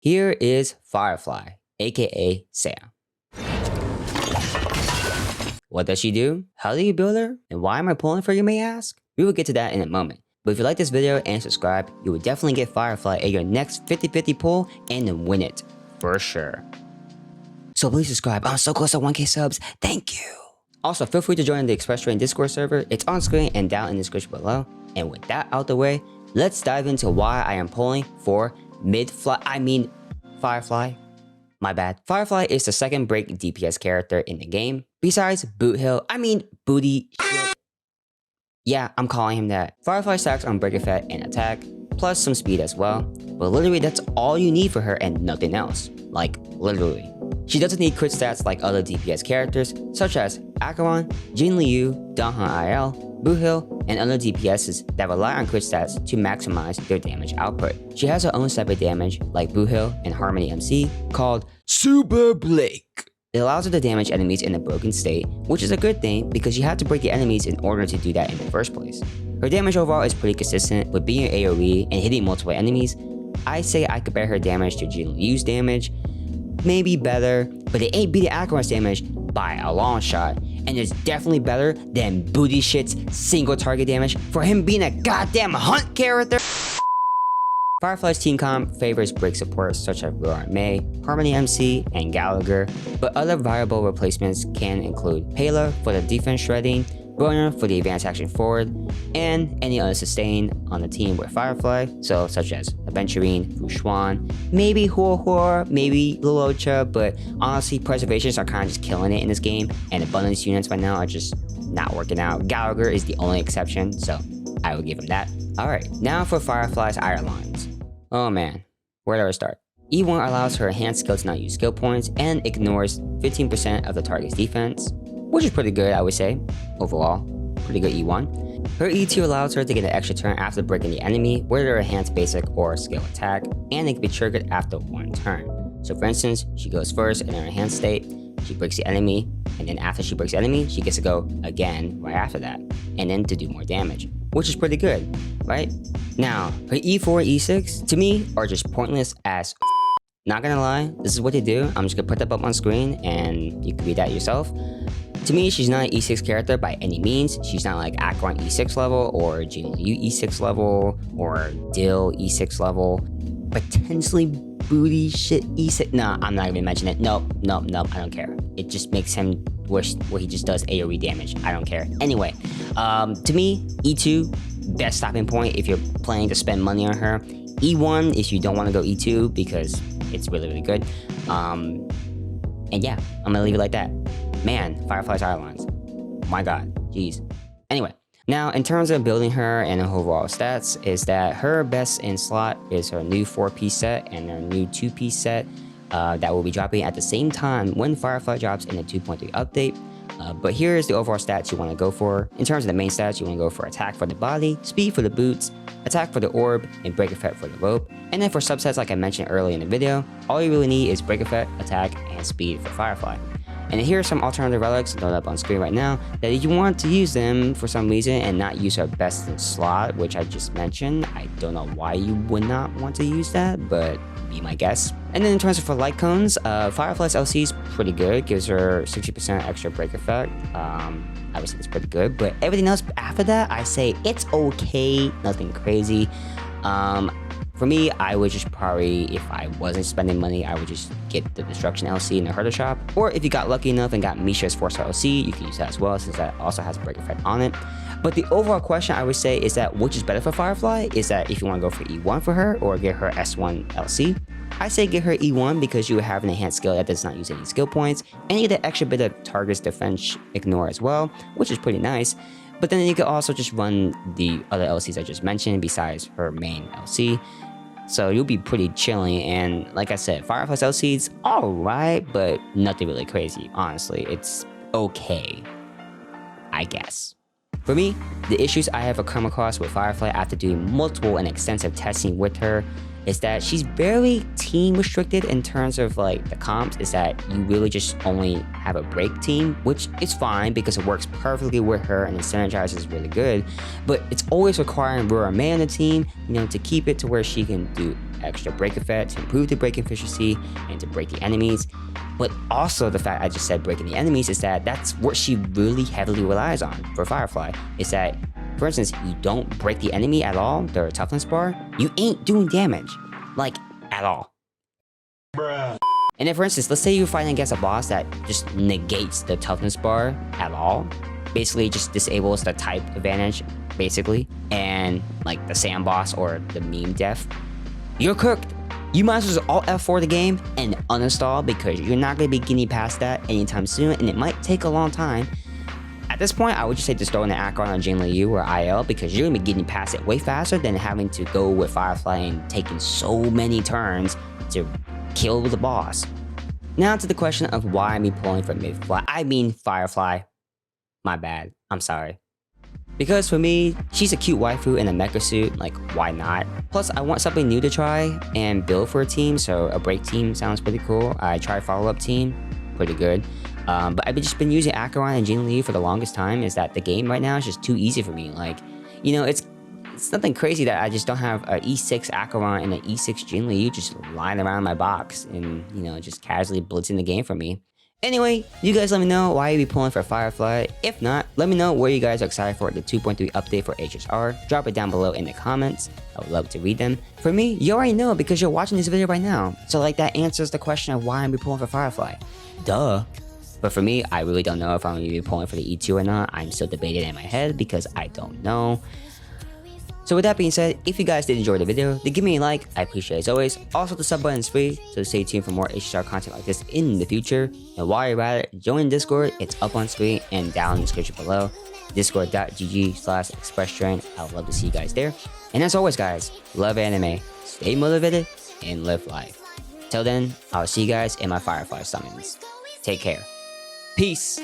Here is Firefly, aka Sam. What does she do? How do you build her? And why am I pulling for, you may ask? We will get to that in a moment. But if you like this video and subscribe, you will definitely get Firefly at your next 50-50 pull and win it, for sure. So please subscribe, I'm so close to 1K subs, thank you! Also, feel free to join the Express Train Discord server, it's on screen and down in the description below. And with that out the way, let's dive into why I am pulling for Firefly. My bad. Firefly is the second break DPS character in the game, besides Booty Shit. Yeah, I'm calling him that. Firefly stacks on break effect and attack, plus some speed as well, but literally that's all you need for her and nothing else. Like, literally. She doesn't need crit stats like other DPS characters, such as Alkaline, Jin Liu, Donghun IL, Buhil, and other DPSs that rely on crit stats to maximize their damage output. She has her own separate damage, like Buhil and Harmony MC, called Super Blake. It allows her to damage enemies in a broken state, which is a good thing because you have to break the enemies in order to do that in the first place. Her damage overall is pretty consistent, with being an AoE and hitting multiple enemies. I say I compare her damage to Jin Liu's damage, maybe better, but it ain't beating Alkaline's damage by a long shot, and it's definitely better than Booty Shit's single target damage for him being a goddamn hunt character. Firefly's team comp favors break supports such as Roar May, Harmony MC, and Gallagher, but other viable replacements can include Pela for the defense shredding, Bronner for the advanced action forward, and any other sustain on the team with Firefly, so such as Aventurine, Fushuan, maybe Hor, maybe Luocha, but honestly, preservations are kind of just killing it in this game, and abundance units right now are just not working out. Gallagher is the only exception, so I will give him that. Alright, now for Firefly's Eidolons. Oh man, where do I start? E1 allows her enhanced skill to not use skill points and ignores 15% of the target's defense, which is pretty good, I would say. Overall, pretty good E1. Her E2 allows her to get an extra turn after breaking the enemy, whether enhanced basic or skill attack, and it can be triggered after one turn. So for instance, she goes first in her enhanced state, she breaks the enemy, and then after she breaks the enemy, she gets to go again right after that, and then to do more damage, which is pretty good, right? Now, her E4 and E6, to me, are just pointless as Not gonna lie, this is what they do. I'm just gonna put that up on screen, and you can read that yourself. To me, she's not an E6 character by any means. She's not like Alkaline E6 level, or Jin Liu E6 level, or Dill E6 level. Potentially Booty Shit E6. Nah, I'm not even mentioning it. Nope, I don't care. It just makes him wish where he just does AoE damage. I don't care. Anyway, to me, E2, best stopping point if you're planning to spend money on her. E1 if you don't want to go E2 because it's really good. And yeah, I'm gonna leave it like that. Man, Firefly's Eidolons. My god, jeez. Anyway, now in terms of building her and her overall stats, is that her best in slot is her new 4-piece set and her new 2-piece set that will be dropping at the same time when Firefly drops in the 2.3 update. But here's the overall stats you want to go for. In terms of the main stats, you want to go for attack for the body, speed for the boots, attack for the orb, and break effect for the rope. And then for subsets like I mentioned earlier in the video, all you really need is break effect, attack, and speed for Firefly. And here are some alternative relics loaded up on screen right now that if you want to use them for some reason and not use her best in slot, which I just mentioned, I don't know why you would not want to use that, but be my guess. And then in terms of for light cones, Firefly's LC is pretty good, gives her 60% extra break effect. I would say it's pretty good, but everything else after that, I say it's okay, nothing crazy. For me, I would just probably, if I wasn't spending money, I would just get the Destruction LC in the Herder shop. Or if you got lucky enough and got Misha's 4-star LC, you can use that as well, since that also has a break effect on it. But the overall question I would say is that which is better for Firefly is that if you want to go for E1 for her or get her S1 LC, I say get her E1 because you have an enhanced skill that does not use any skill points, and you get an extra bit of target's defense ignore as well, which is pretty nice. But then you could also just run the other LCs I just mentioned besides her main LC. So you'll be pretty chilling, and like I said, Firefly's LC's alright, but nothing really crazy, honestly. It's okay, I guess. For me, the issues I have come across with Firefly after doing multiple and extensive testing with her is that she's barely team restricted in terms of like the comps, is that you really just only have a break team, which is fine because it works perfectly with her and the synergizes really good, but it's always requiring Rura May on the team, you know, to keep it to where she can do extra break effect to improve the break efficiency and to break the enemies. But also the fact I just said breaking the enemies is that that's what she really heavily relies on for Firefly, is that, for instance, you don't break the enemy at all, their toughness bar, you ain't doing damage, like at all. Bruh. And then for instance, let's say you're fighting against a boss that just negates the toughness bar at all, basically just disables the type advantage, basically, and like the sand boss or the meme def, you're cooked. You might as well alt F4 the game and uninstall because you're not going to be getting past that anytime soon, and it might take a long time. At this point, I would just say just throw in the Acheron on Jin Liu or IL because you're going to be getting past it way faster than having to go with Firefly and taking so many turns to kill the boss. Now to the question of why I'm pulling for MIDFLY. I mean Firefly. My bad. I'm sorry. Because for me, she's a cute waifu in a mecha suit, like why not? Plus I want something new to try and build for a team, so a break team sounds pretty cool. I tried follow-up team, pretty good. But I've just been using Acheron and Jin Liu for the longest time, is that the game right now is just too easy for me. Like, you know, it's nothing crazy that I just don't have an E6 Acheron and an E6 Jin Liu just lying around my box and, you know, just casually blitzing the game for me. Anyway, you guys let me know why you be pulling for Firefly. If not, let me know where you guys are excited for the 2.3 update for HSR. Drop it down below in the comments. I would love to read them. For me, you already know because you're watching this video right now. So like that answers the question of why I'm be pulling for Firefly. Duh. But for me, I really don't know if I'm going to be pulling for the E2 or not. I'm still debating in my head because I don't know. So with that being said, if you guys did enjoy the video, then give me a like, I appreciate it as always. Also the sub button is free, so stay tuned for more HSR content like this in the future. And while you're at it, join Discord, it's up on screen and down in the description below. Discord.gg/expresstrain, I would love to see you guys there. And as always guys, love anime, stay motivated, and live life. Till then, I'll see you guys in my Firefly summons. Take care. Peace!